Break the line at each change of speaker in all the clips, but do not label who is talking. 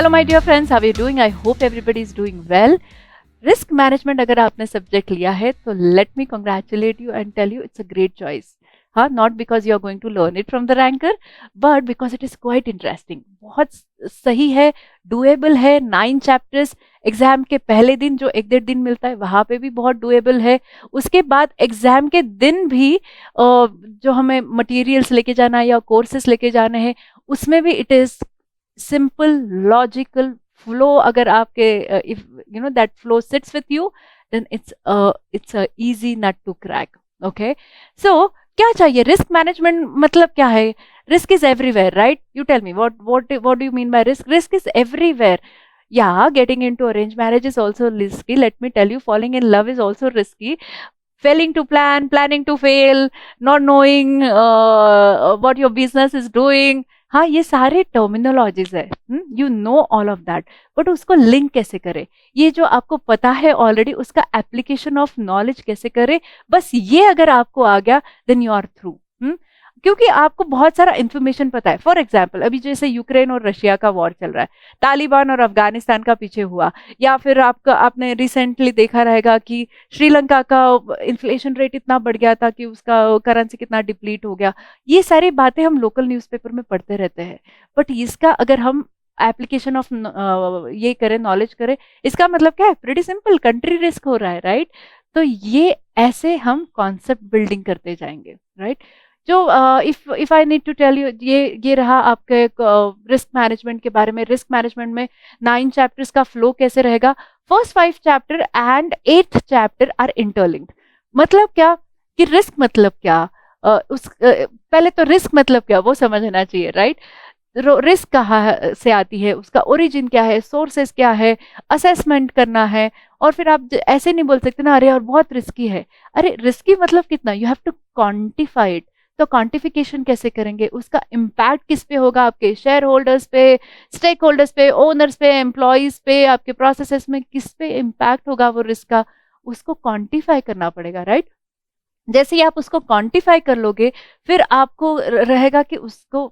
Hello my dear friends, how are you doing? I hope everybody is doing well. Risk management अगर आपने subject लिया है तो let me congratulate you and tell you it's a great choice. हाँ, not because you are going to learn it from the ranker, but because it is quite interesting. बहुत सही है, doable है. 9 चैप्टर्स. एग्जाम के पहले दिन जो 1-1.5 दिन मिलता है वहां पे भी बहुत डुएबल है. उसके बाद एग्जाम के दिन भी जो हमें मटेरियल्स लेके जाना है या कोर्सेस लेके जाने हैं उसमें भी it is simple logical flow. अगर आपके if you know that flow sits with you then it's a easy nut to crack. Okay, so क्या चाहिए? रिस्क मैनेजमेंट मतलब क्या है? Risk is everywhere, right? You tell me what do you mean by risk? Risk is everywhere. Yeah, getting into arranged marriage is also risky. Let me tell you, falling in love is also risky. Failing to plan, planning to fail, not knowing what your business is doing. हाँ, ये सारे terminologies है. You know all of that, but उसको link कैसे करें? ये जो आपको पता है ऑलरेडी, उसका एप्लीकेशन ऑफ नॉलेज कैसे करें? बस ये अगर आपको आ गया देन यू आर थ्रू. क्योंकि आपको बहुत सारा इंफॉर्मेशन पता है. फॉर एग्जाम्पल, अभी जैसे यूक्रेन और रशिया का वॉर चल रहा है, तालिबान और अफगानिस्तान का पीछे हुआ, या फिर आपने रिसेंटली देखा रहेगा कि श्रीलंका का इन्फ्लेशन रेट इतना बढ़ गया था कि उसका करेंसी कितना डिप्लीट हो गया. ये सारी बातें हम लोकल न्यूज़पेपर में पढ़ते रहते हैं, बट इसका अगर हम एप्लीकेशन ऑफ ये करें, नॉलेज करें, इसका मतलब क्या है? प्रीटी सिंपल, कंट्री रिस्क हो रहा है, राइट? तो ये ऐसे हम कॉन्सेप्ट बिल्डिंग करते जाएंगे, राइट? जो if I need to tell you, ये रहा आपके रिस्क मैनेजमेंट के बारे में. रिस्क मैनेजमेंट में 9 चैप्टर्स का फ्लो कैसे रहेगा? First 5 chapter and 8th chapter are interlinked. मतलब क्या कि रिस्क मतलब क्या? पहले तो रिस्क मतलब क्या वो समझना चाहिए, राइट? रिस्क कहाँ से आती है, उसका ओरिजिन क्या है, सोर्सेस क्या है, असेसमेंट करना है. और फिर आप ऐसे नहीं बोल सकते ना, अरे और बहुत रिस्की है. अरे रिस्की मतलब कितना? You have to quantify it. तो क्वांटिफिकेशन कैसे करेंगे? उसका इम्पैक्ट किस पे होगा? आपके शेयर होल्डर्स पे, स्टेक होल्डर्स पे, ओनर्स पे, एम्प्लॉयज पे, आपके प्रोसेसेस में किस पे इम्पैक्ट होगा वो रिस्क का? उसको क्वांटिफाई करना पड़ेगा, राइट? जैसे ही आप उसको क्वांटिफाई कर लोगे, फिर आपको रहेगा कि उसको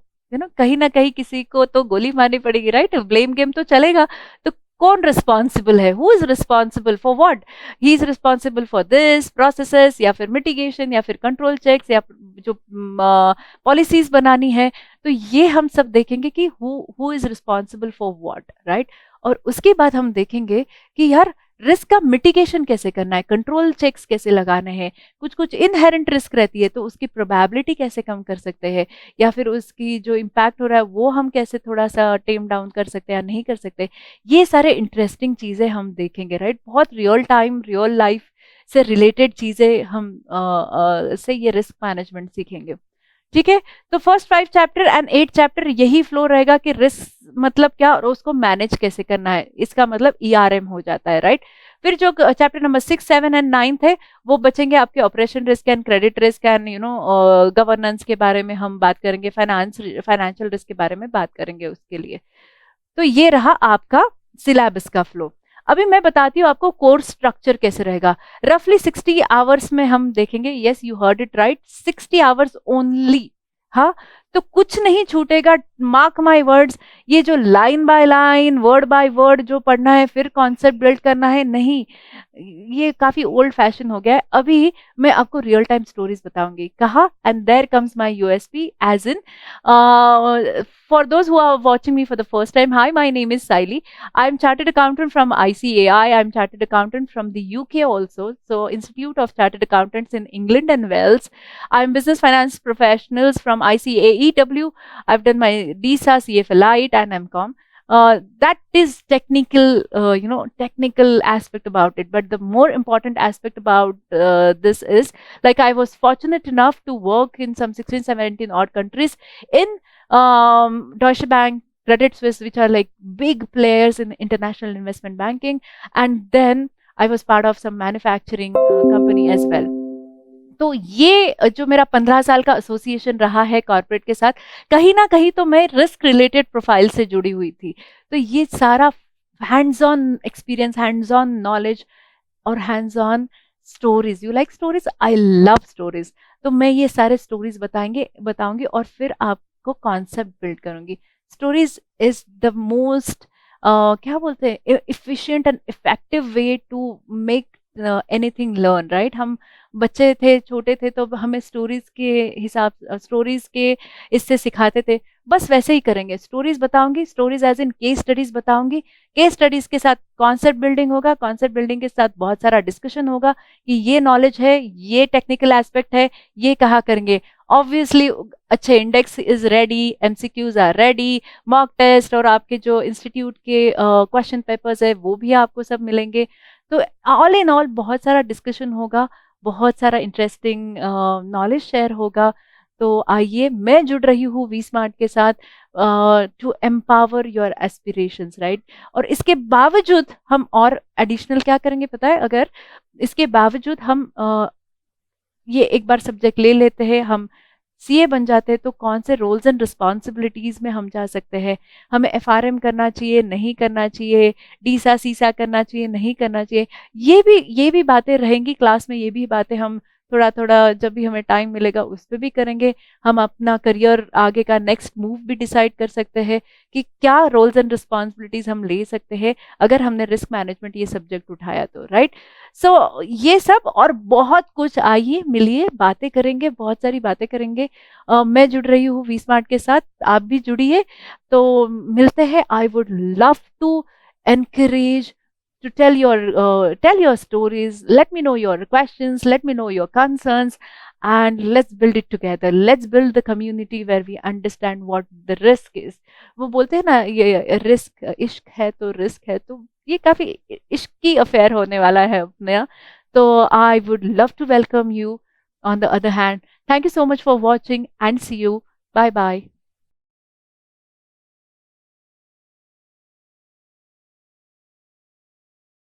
कहीं ना कहीं किसी को तो गोली मारनी पड़ेगी, राइट? ब्लेम गेम तो चलेगा. तो कौन रिस्पॉन्सिबल है? Who is responsible for what? He is responsible for this processes, या फिर मिटिगेशन, या फिर कंट्रोल चेक्स, या जो पॉलिसीज बनानी है. तो ये हम सब देखेंगे कि who is responsible for what, right? और उसके बाद हम देखेंगे कि यार रिस्क का मिटिगेशन कैसे करना है, कंट्रोल चेक्स कैसे लगाने हैं. कुछ कुछ इनहेरेंट रिस्क रहती है, तो उसकी प्रोबेबिलिटी कैसे कम कर सकते हैं, या फिर उसकी जो इम्पैक्ट हो रहा है वो हम कैसे थोड़ा सा टेम डाउन कर सकते हैं या नहीं कर सकते. ये सारे इंटरेस्टिंग चीजें हम देखेंगे, राइट? बहुत रियल टाइम, रियल लाइफ से रिलेटेड चीजें हम से ये रिस्क मैनेजमेंट सीखेंगे. ठीक है, तो फर्स्ट 5 चैप्टर एंड 8 चैप्टर यही फ्लो रहेगा कि रिस्क मतलब क्या और उसको मैनेज कैसे करना है. इसका मतलब ईआरएम हो जाता है, राइट? फिर जो चैप्टर नंबर 6, 7 एंड 9 है वो बचेंगे आपके operation risk and credit risk and governance के बारे में हम बात करेंगे, फाइनेंशियल रिस्क के बारे में बात करेंगे उसके लिए. तो ये रहा आपका सिलेबस का फ्लो. अभी मैं बताती हूँ आपको कोर्स स्ट्रक्चर कैसे रहेगा. रफली 60 आवर्स में हम देखेंगे. Yes, you heard it right, 60 hours only. हाँ, तो कुछ नहीं छूटेगा. मार्क माय वर्ड्स, ये जो line by line, word by word जो पढ़ना है, फिर कॉन्सेप्ट बिल्ड करना है, नहीं, ये काफी ओल्ड फैशन हो गया है. अभी मैं आपको रियल टाइम स्टोरीज बताऊंगी. कहा? And there comes my USP, as in for those who are watching me for the first time, hi, my name is Saili. I'm chartered accountant from ICAI. I'm chartered accountant from the UK also, so Institute of Chartered Accountants in England and Wales. I'm business finance professionals from ICAEW. I've done my DSA, CFA Lite, and MCOM. That is technical, technical aspect about it. But the more important aspect about this is, like, I was fortunate enough to work in some 16, 17 odd countries in Deutsche Bank, Credit Suisse, which are like big players in international investment banking. And then I was part of some manufacturing company as well. तो ये जो मेरा 15 साल का association रहा है corporate के साथ, कहीं ना कहीं तो मैं रिस्क रिलेटेड प्रोफाइल से जुड़ी हुई थी. तो ये सारा hands on experience, hands on knowledge और hands on stories. You like stories? I love stories. तो मैं ये सारे स्टोरीज बताऊंगी और फिर आपको कॉन्सेप्ट बिल्ड करूंगी. स्टोरीज इज द मोस्ट क्या बोलते हैं, efficient and effective way to make anything learn, right? हम बच्चे थे, छोटे थे, तो हमें स्टोरीज के हिसाब, स्टोरीज के इससे सिखाते थे, बस वैसे ही करेंगे। स्टोरीज बताऊंगी, stories as in case studies बताऊंगी, केस स्टडीज के साथ कॉन्सेप्ट बिल्डिंग होगा, कॉन्सेप्ट बिल्डिंग के साथ बहुत सारा डिस्कशन होगा कि ये नॉलेज है, ये टेक्निकल एस्पेक्ट है, ये कहा करेंगे। ऑब्वियसली अच्छे index is ready, MCQs are ready, mock test और आपके जो इंस्टीट्यूट के क्वेश्चन पेपर्स है वो भी आपको सब मिलेंगे। तो ऑल इन ऑल बहुत सारा डिस्कशन होगा, बहुत सारा इंटरेस्टिंग नॉलेज शेयर होगा। तो आइए, मैं जुड़ रही हूँ वी स्मार्ट के साथ to empower your aspirations, right? और इसके बावजूद हम और एडिशनल क्या करेंगे पता है? अगर इसके बावजूद हम ये एक बार सब्जेक्ट ले लेते हैं, हम सीए बन जाते हैं, तो कौन से रोल्स एंड रिस्पॉन्सिबिलिटीज में हम जा सकते हैं? हमें एफआरएम करना चाहिए, नहीं करना चाहिए? डीसा सीसा करना चाहिए, नहीं करना चाहिए? ये भी बातें रहेंगी क्लास में, ये भी बातें हम थोड़ा थोड़ा जब भी हमें टाइम मिलेगा उस पर भी करेंगे। हम अपना करियर आगे का नेक्स्ट मूव भी डिसाइड कर सकते हैं कि क्या रोल्स एंड रिस्पॉन्सिबिलिटीज हम ले सकते हैं अगर हमने रिस्क मैनेजमेंट ये सब्जेक्ट उठाया तो, राइट? सो ये सब और बहुत कुछ, आइए मिलिए, बातें करेंगे, बहुत सारी बातें करेंगे। मैं जुड़ रही हूँ वी स्मार्ट के साथ, आप भी जुड़िए। तो मिलते हैं। I would love to encourage to tell your stories. Let me know your questions, let me know your concerns, and let's build it together. Let's build the community where we understand what the risk is. वो बोलते हैं ना, ये risk इश्क है तो risk है, तो ये काफी इश्क की अफेयर होने वाला है अपने यहाँ। तो I would love to welcome you on the other hand. Thank you so much for watching and see you. Bye bye.